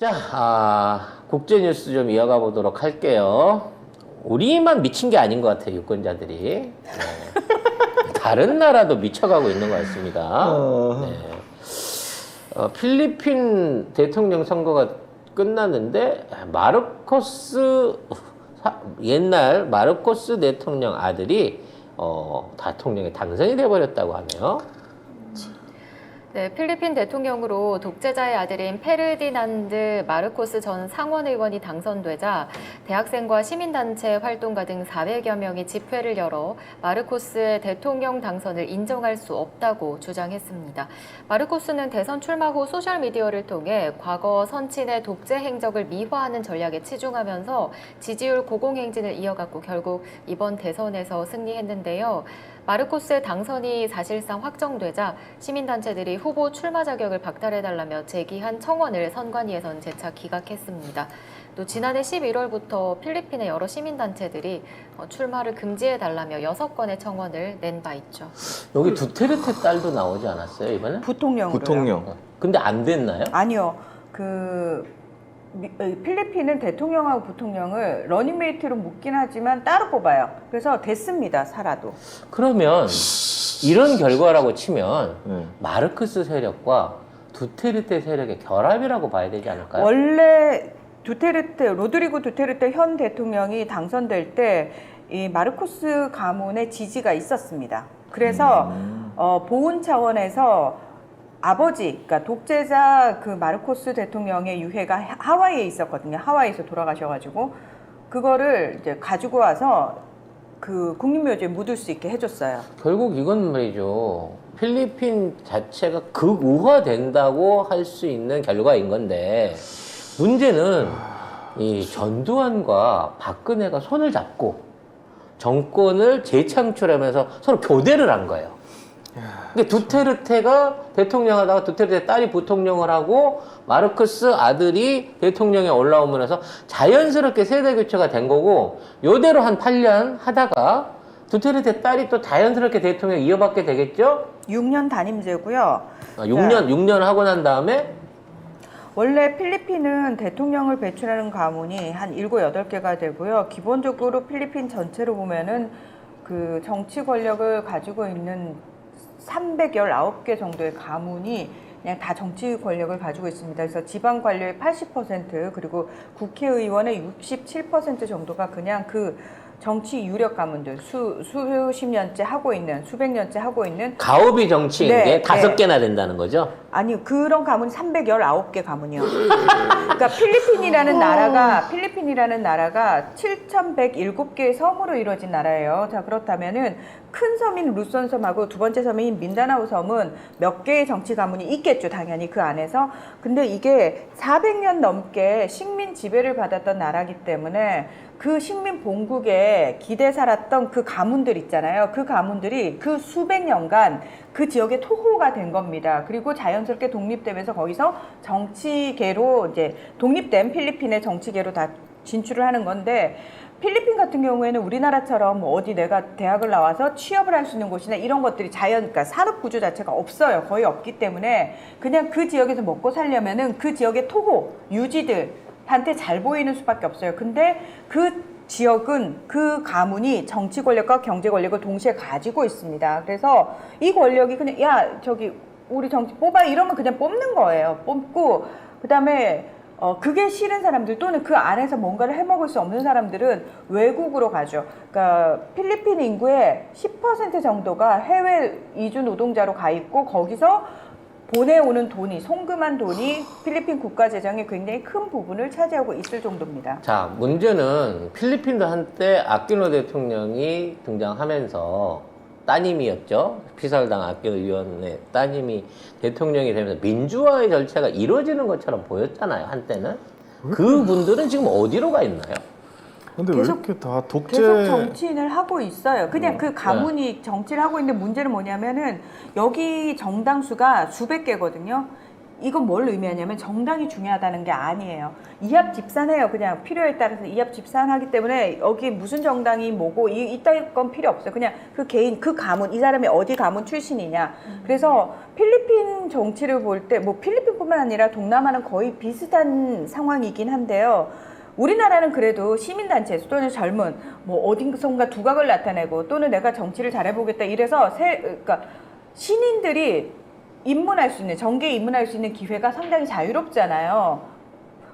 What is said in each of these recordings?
자, 국제 뉴스 좀 이어가 보도록 할게요. 우리만 미친 게 아닌 것 같아요, 유권자들이. 네. 다른 나라도 미쳐가고 있는 것 같습니다. 네. 필리핀 대통령 선거가 끝났는데 옛날 마르코스 대통령 아들이 대통령에 당선이 돼버렸다고 하네요. 네, 필리핀 대통령으로 독재자의 아들인 페르디난드 마르코스 전 상원 의원이 당선되자 대학생과 시민단체 활동가 등 400여 명이 집회를 열어 마르코스의 대통령 당선을 인정할 수 없다고 주장했습니다. 마르코스는 대선 출마 후 소셜미디어를 통해 과거 선친의 독재 행적을 미화하는 전략에 치중하면서 지지율 고공행진을 이어갔고 결국 이번 대선에서 승리했는데요. 마르코스의 당선이 사실상 확정되자 시민단체들이 후보 출마 자격을 박탈해달라며 제기한 청원을 선관위에서는 재차 기각했습니다. 또 지난해 11월부터 필리핀의 여러 시민단체들이 출마를 금지해달라며 6건의 청원을 낸 바 있죠. 여기 두테르테 딸도 나오지 않았어요, 이번에? 부통령으로요. 부통령. 근데 안 됐나요? 아니요. 필리핀은 대통령하고 부통령을 러닝메이트로 묶긴 하지만 따로 뽑아요. 그래서 됐습니다. 살아도. 그러면 이런 결과라고 치면 네. 마르크스 세력과 두테르테 세력의 결합이라고 봐야 되지 않을까요? 원래 로드리고 두테르테 현 대통령이 당선될 때 이 마르코스 가문의 지지가 있었습니다. 그래서 보훈 차원에서 아버지, 그러니까 독재자 그 마르코스 대통령의 유해가 하와이에 있었거든요. 하와이에서 돌아가셔가지고 그거를 이제 가지고 와서 그 국립묘지에 묻을 수 있게 해줬어요. 결국 이건 말이죠. 필리핀 자체가 극우화된다고 할 수 있는 결과인 건데 문제는 이 전두환과 박근혜가 손을 잡고 정권을 재창출하면서 서로 교대를 한 거예요. 근데 두테르테가 대통령 하다가 두테르테 딸이 부통령을 하고 마르크스 아들이 대통령에 올라오면서 자연스럽게 세대 교체가 된 거고 요대로 한 8년 하다가 두테르테 딸이 또 자연스럽게 대통령 이어받게 되겠죠? 6년 단임제고요. 6년 하고 난 다음에 원래 필리핀은 대통령을 배출하는 가문이 한 7, 8개가 되고요. 기본적으로 필리핀 전체로 보면은 그 정치 권력을 가지고 있는 319개 정도의 가문이 그냥 다 정치 권력을 가지고 있습니다. 그래서 지방 관료의 80% 그리고 국회의원의 67% 정도가 그냥 그 정치 유력 가문들 수십 년째 하고 있는 수백 년째 하고 있는 가오비 정치인 네, 게 5개나 네. 된다는 거죠? 아니 그런 가문이 319개 가문이요. 그러니까 필리핀이라는 나라가 7,107개의 섬으로 이루어진 나라예요. 자 그렇다면은 큰 섬인 루손 섬하고 두 번째 섬인 민다나오 섬은 몇 개의 정치 가문이 있겠죠, 당연히 그 안에서. 근데 이게 400년 넘게 식민 지배를 받았던 나라기 때문에 그 식민 본국에 기대 살았던 그 가문들 있잖아요. 그 가문들이 그 수백 년간 그 지역의 토호가 된 겁니다. 그리고 자연스럽게 독립되면서 거기서 정치계로 이제 독립된 필리핀의 정치계로 다 진출을 하는 건데 필리핀 같은 경우에는 우리나라처럼 어디 내가 대학을 나와서 취업을 할 수 있는 곳이나 이런 것들이 그러니까 산업 구조 자체가 없어요. 거의 없기 때문에 그냥 그 지역에서 먹고 살려면은 그 지역의 토호, 유지들한테 잘 보이는 수밖에 없어요. 근데 그 지역은 그 가문이 정치 권력과 경제 권력을 동시에 가지고 있습니다. 그래서 이 권력이 그냥 우리 정치 뽑아 이러면 그냥 뽑는 거예요. 뽑고 그다음에 그게 싫은 사람들 또는 그 안에서 뭔가를 해먹을 수 없는 사람들은 외국으로 가죠. 그러니까 필리핀 인구의 10% 정도가 해외 이주 노동자로 가 있고 거기서 보내오는 돈이 송금한 돈이 필리핀 국가 재정의 굉장히 큰 부분을 차지하고 있을 정도입니다. 자, 문제는 필리핀도 한때 아퀴노 대통령이 등장하면서 따님이었죠. 피살당 아퀴노 의원의 따님이 대통령이 되면서 민주화의 절차가 이루어지는 것처럼 보였잖아요, 한때는. 그 분들은 지금 어디로 가 있나요? 근데 왜 이렇게 다 독재 계속 정치인을 하고 있어요. 그냥 그 가문이 정치를 하고 있는데 문제는 뭐냐면은 여기 정당 수가 수백 개거든요. 이건 뭘 의미하냐면 정당이 중요하다는 게 아니에요. 이합집산해요. 그냥 필요에 따라서 이합집산하기 때문에 여기 무슨 정당이 뭐고 이따위 건 필요 없어요. 그냥 그 개인, 그 가문, 이 사람이 어디 가문 출신이냐. 그래서 필리핀 정치를 볼 때 뭐 필리핀뿐만 아니라 동남아는 거의 비슷한 상황이긴 한데요. 우리나라는 그래도 시민단체 또는 젊은 뭐 어딘가 두각을 나타내고 또는 내가 정치를 잘해보겠다 이래서 그러니까 신인들이 입문할 수 있는 정계에 입문할 수 있는 기회가 상당히 자유롭잖아요.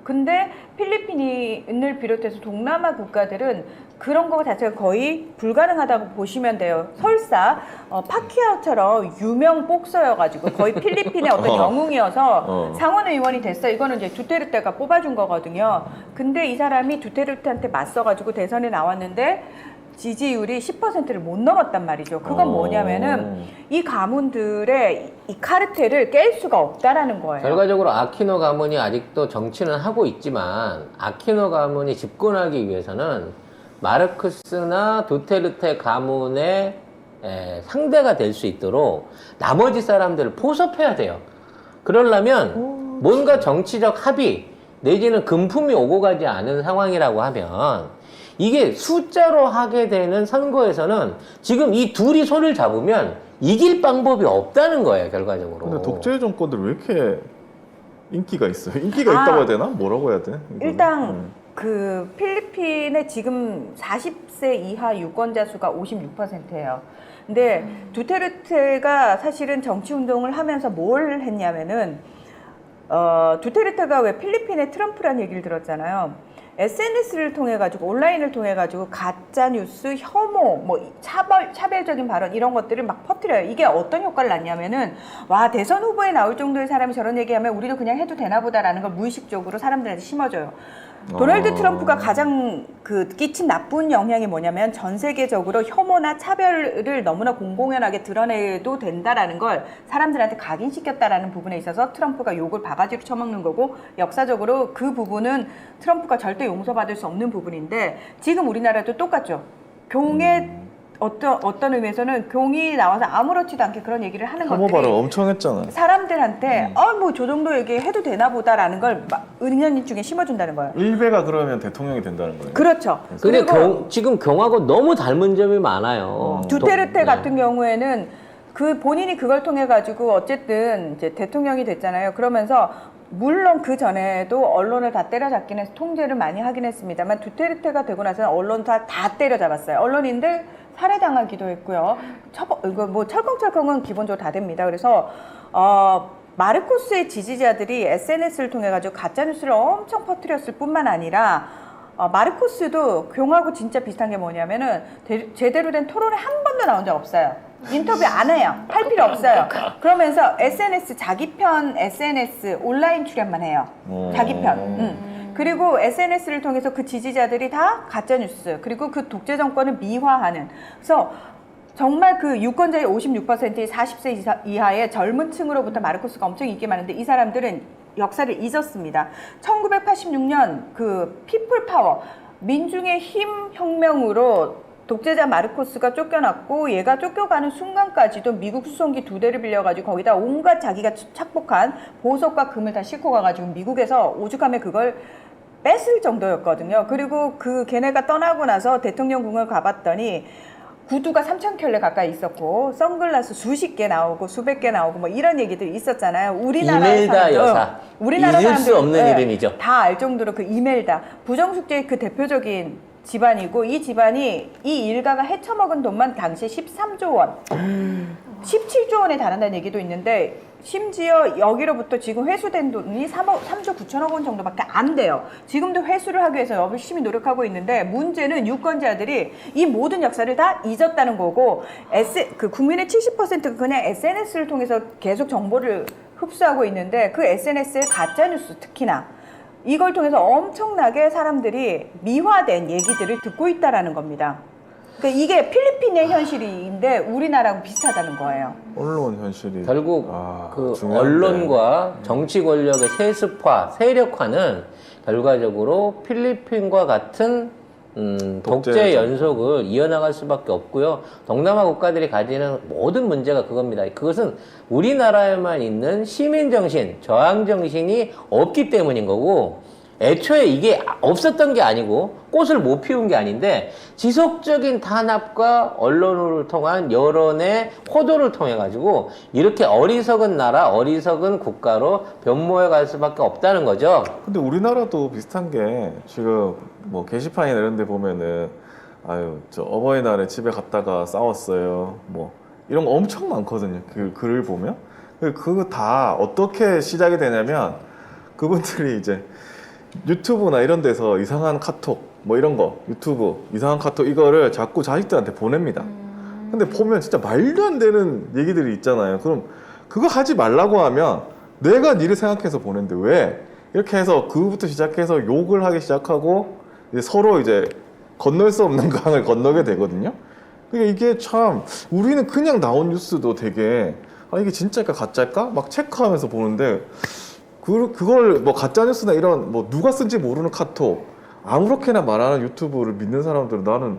근데 필리핀을 비롯해서 동남아 국가들은 그런 거 자체가 거의 불가능하다고 보시면 돼요. 설사 파키아오처럼 유명 복서여가지고 거의 필리핀의 어떤 영웅이어서 상원 의원이 됐어요. 이거는 이제 두테르테가 뽑아준 거거든요. 근데 이 사람이 두테르테한테 맞서가지고 대선에 나왔는데 지지율이 10%를 못 넘었단 말이죠. 그건 뭐냐면은 이 가문들의 이 카르텔을 깰 수가 없다라는 거예요. 결과적으로 아키노 가문이 아직도 정치는 하고 있지만 아키노 가문이 집권하기 위해서는 마르크스나 두테르테 가문의 상대가 될 수 있도록 나머지 사람들을 포섭해야 돼요. 그러려면 뭔가 정치적 합의 내지는 금품이 오고 가지 않은 상황이라고 하면 이게 숫자로 하게 되는 선거에서는 지금 이 둘이 손을 잡으면 이길 방법이 없다는 거예요, 결과적으로. 근데 독재 정권들 왜 이렇게 인기가 있어요? 인기가 있다고 해야 되나? 뭐라고 해야 돼? 이거는? 일단 그 필리핀의 지금 40세 이하 유권자 수가 56%예요. 근데 두테르테가 사실은 정치 운동을 하면서 뭘 했냐면은 두테르테가 왜 필리핀의 트럼프란 얘기를 들었잖아요. SNS를 통해 가지고 온라인을 통해 가지고 가짜 뉴스, 혐오, 뭐 차별적인 발언 이런 것들을 막 퍼뜨려요. 이게 어떤 효과를 낳냐면은 와 대선 후보에 나올 정도의 사람이 저런 얘기하면 우리도 그냥 해도 되나 보다라는 걸 무의식적으로 사람들한테 심어줘요. 도널드 트럼프가 가장 끼친 나쁜 영향이 뭐냐면 전 세계적으로 혐오나 차별을 너무나 공공연하게 드러내도 된다라는 걸 사람들한테 각인시켰다라는 부분에 있어서 트럼프가 욕을 바가지로 쳐먹는 거고 역사적으로 그 부분은 트럼프가 절대 용서받을 수 없는 부분인데 지금 우리나라도 똑같죠. 경우에 어떤 의미에서는 경이 나와서 아무렇지도 않게 그런 얘기를 하는 혐오 것들이 발언 엄청 했잖아요. 사람들한테 뭐 저 정도 얘기 해도 되나 보다라는 걸 은연인 중에 심어준다는 거예요. 일베가 그러면 대통령이 된다는 거예요. 그렇죠. 근데 그리고 지금 경하고 너무 닮은 점이 많아요. 두테르테 네. 같은 경우에는 그 본인이 그걸 통해 가지고 어쨌든 이제 대통령이 됐잖아요. 그러면서 물론 그 전에도 언론을 다 때려잡긴 해서 통제를 많이 하긴 했습니다만 두테르테가 되고 나서는 언론 다 때려잡았어요. 언론인들 살해당하기도 했고요. 이거 뭐 철컹철컹은 기본적으로 다 됩니다. 그래서 마르코스의 지지자들이 SNS를 통해 가지고 가짜 뉴스를 엄청 퍼뜨렸을 뿐만 아니라 마르코스도 경하고 진짜 비슷한 게 뭐냐면은 제대로 된 토론에 한 번도 나온 적 없어요. 인터뷰 안 해요. 할 필요 없어요. 그러면서 자기 편 SNS 온라인 출연만 해요. 자기 편. 그리고 SNS를 통해서 그 지지자들이 다 가짜뉴스 그리고 그 독재 정권을 미화하는 그래서 정말 그 유권자의 56%의 40세 이하의 젊은 층으로부터 마르코스가 엄청 인기 많은데 이 사람들은 역사를 잊었습니다. 1986년 그 피플 파워 민중의 힘 혁명으로 독재자 마르코스가 쫓겨났고 얘가 쫓겨가는 순간까지도 미국 수송기 2대를 빌려가지고 거기다 온갖 자기가 착복한 보석과 금을 다 싣고 가가지고 미국에서 오죽하면 그걸 뺐을 정도였거든요. 그리고 걔네가 떠나고 나서 대통령궁을 가봤더니 구두가 3,000켤레 가까이 있었고 선글라스 수십 개 나오고 수백 개 나오고 뭐 이런 얘기들이 있었잖아요. 우리나라 이멜다 여사. 우리나라 잊을 수 사람들, 없는 이름이죠. 다 알 정도로 그 이멜다 부정숙제의 그 대표적인 집안이고 이 집안이 이 일가가 헤쳐먹은 돈만 당시에 13조 원 17조 원에 달한다는 얘기도 있는데 심지어 여기로부터 지금 회수된 돈이 3조 9천억 원 정도밖에 안 돼요. 지금도 회수를 하기 위해서 열심히 노력하고 있는데 문제는 유권자들이 이 모든 역사를 다 잊었다는 거고 국민의 70%가 그냥 SNS를 통해서 계속 정보를 흡수하고 있는데 그 SNS의 가짜뉴스 특히나 이걸 통해서 엄청나게 사람들이 미화된 얘기들을 듣고 있다라는 겁니다. 그러니까 이게 필리핀의 현실인데 우리나라하고 비슷하다는 거예요. 언론 현실이 결국 그 중요한데. 언론과 정치 권력의 세습화, 세력화는 결과적으로 필리핀과 같은 독재 독재 연속을 이어나갈 수밖에 없고요. 동남아 국가들이 가지는 모든 문제가 그겁니다. 그것은 우리나라에만 있는 시민 정신, 저항 정신이 없기 때문인 거고, 애초에 이게 없었던 게 아니고 꽃을 못 피운 게 아닌데 지속적인 탄압과 언론을 통한 여론의 호도를 통해 가지고 이렇게 어리석은 나라, 어리석은 국가로 변모해 갈 수밖에 없다는 거죠. 근데 우리나라도 비슷한 게 지금 뭐 게시판이나 이런 데 보면은 아유 저 어버이날에 집에 갔다가 싸웠어요 뭐 이런 거 엄청 많거든요. 그 글을 보면 그거 다 어떻게 시작이 되냐면 그분들이 이제 유튜브나 이런 데서 이상한 카톡 뭐 이런 거 유튜브 이상한 카톡 이거를 자꾸 자식들한테 보냅니다. 근데 보면 진짜 말도 안 되는 얘기들이 있잖아요. 그럼 그거 하지 말라고 하면 내가 니를 생각해서 보낸데 왜? 이렇게 해서 그부터 시작해서 욕을 하기 시작하고 이제 서로 이제 건널 수 없는 강을 건너게 되거든요. 그러니까 이게 참 우리는 그냥 나온 뉴스도 되게 아 이게 진짜일까 가짜일까 막 체크하면서 보는데 그걸 뭐 가짜뉴스나 이런 뭐 누가 쓴지 모르는 카톡 아무렇게나 말하는 유튜브를 믿는 사람들은 나는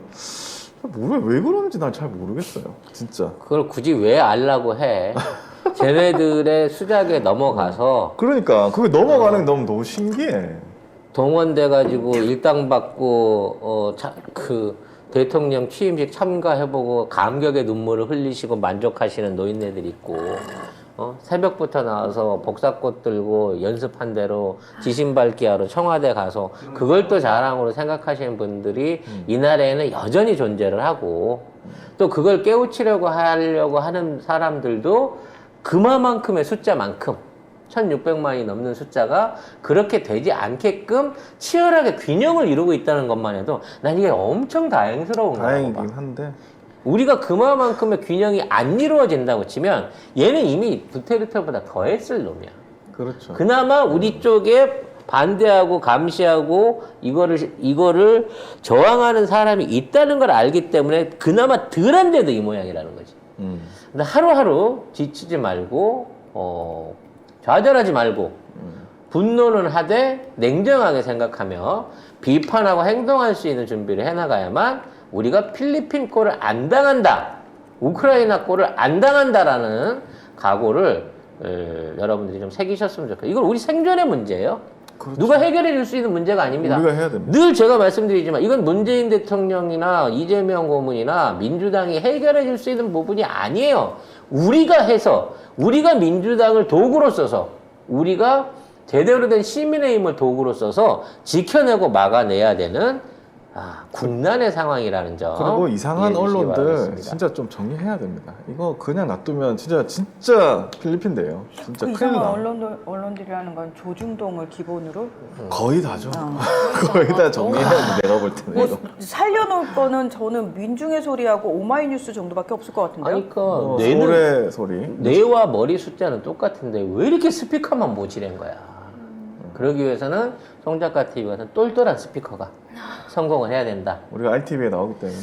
왜 그런지 난 잘 모르겠어요 진짜. 그걸 굳이 왜 알라고 해? 쟤네들의 수작에 넘어가서 그러니까 그게 넘어가는 게 너무 신기해. 동원돼 가지고 일당 받고 그 대통령 취임식 참가해보고 감격의 눈물을 흘리시고 만족하시는 노인네들 있고 새벽부터 나와서 복사꽃 들고 연습한 대로 지신 밟기 하러 청와대 가서 그걸 또 자랑으로 생각하시는 분들이 이날에는 여전히 존재를 하고 또 그걸 깨우치려고 하려고 하는 사람들도 그만큼의 숫자만큼 1600만이 넘는 숫자가 그렇게 되지 않게끔 치열하게 균형을 이루고 있다는 것만 해도 난 이게 엄청 다행스러운 거야. 다행이긴 한데 우리가 그만큼의 균형이 안 이루어진다고 치면 얘는 이미 두테르테보다 더 했을 놈이야. 그렇죠. 그나마 우리 쪽에 반대하고 감시하고 이거를 저항하는 사람이 있다는 걸 알기 때문에 그나마 덜한데도 이 모양이라는 거지. 근데 하루하루 지치지 말고 좌절하지 말고 분노는 하되 냉정하게 생각하며 비판하고 행동할 수 있는 준비를 해나가야만 우리가 필리핀 꼴을 안 당한다, 우크라이나 꼴을 안 당한다라는 각오를 여러분들이 좀 새기셨으면 좋겠어요. 이건 우리 생존의 문제예요. 그렇죠. 누가 해결해 줄 수 있는 문제가 아닙니다. 우리가 해야 됩니다. 늘 제가 말씀드리지만 이건 문재인 대통령이나 이재명 고문이나 민주당이 해결해 줄 수 있는 부분이 아니에요. 우리가 해서 우리가 민주당을 도구로 써서 우리가 제대로 된 시민의 힘을 도구로 써서 지켜내고 막아내야 되는 국난의 상황이라는 점. 그리고 이상한 이해해 주시기 언론들 바라겠습니다. 진짜 좀 정리해야 됩니다. 이거 그냥 놔두면 진짜 필리핀데요. 진짜 그 큰일 이상한 나. 언론들이라는 건 조중동을 기본으로 거의 다죠. 거의 다 정리해야 돼. 내가 볼 때는 뭐 이거. 살려놓을 거는 저는 민중의 소리하고 오마이뉴스 정도밖에 없을 것 같은데요. 아니, 그러니까 소래 소리. 뇌와 머리 숫자는 똑같은데 왜 이렇게 스피커만 모지란 거야? 그러기 위해서는 송 작가 TV 같은 똘똘한 스피커가 성공을 해야 된다. 우리가 RTV에 나오기 때문에.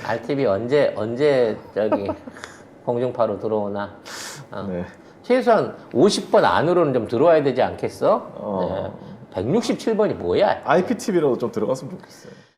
RTV 언제 저기 공중파로 들어오나? 네. 최소한 50번 안으로는 좀 들어와야 되지 않겠어? 네. 167번이 뭐야? IPTV라도 좀 들어갔으면 좋겠어요.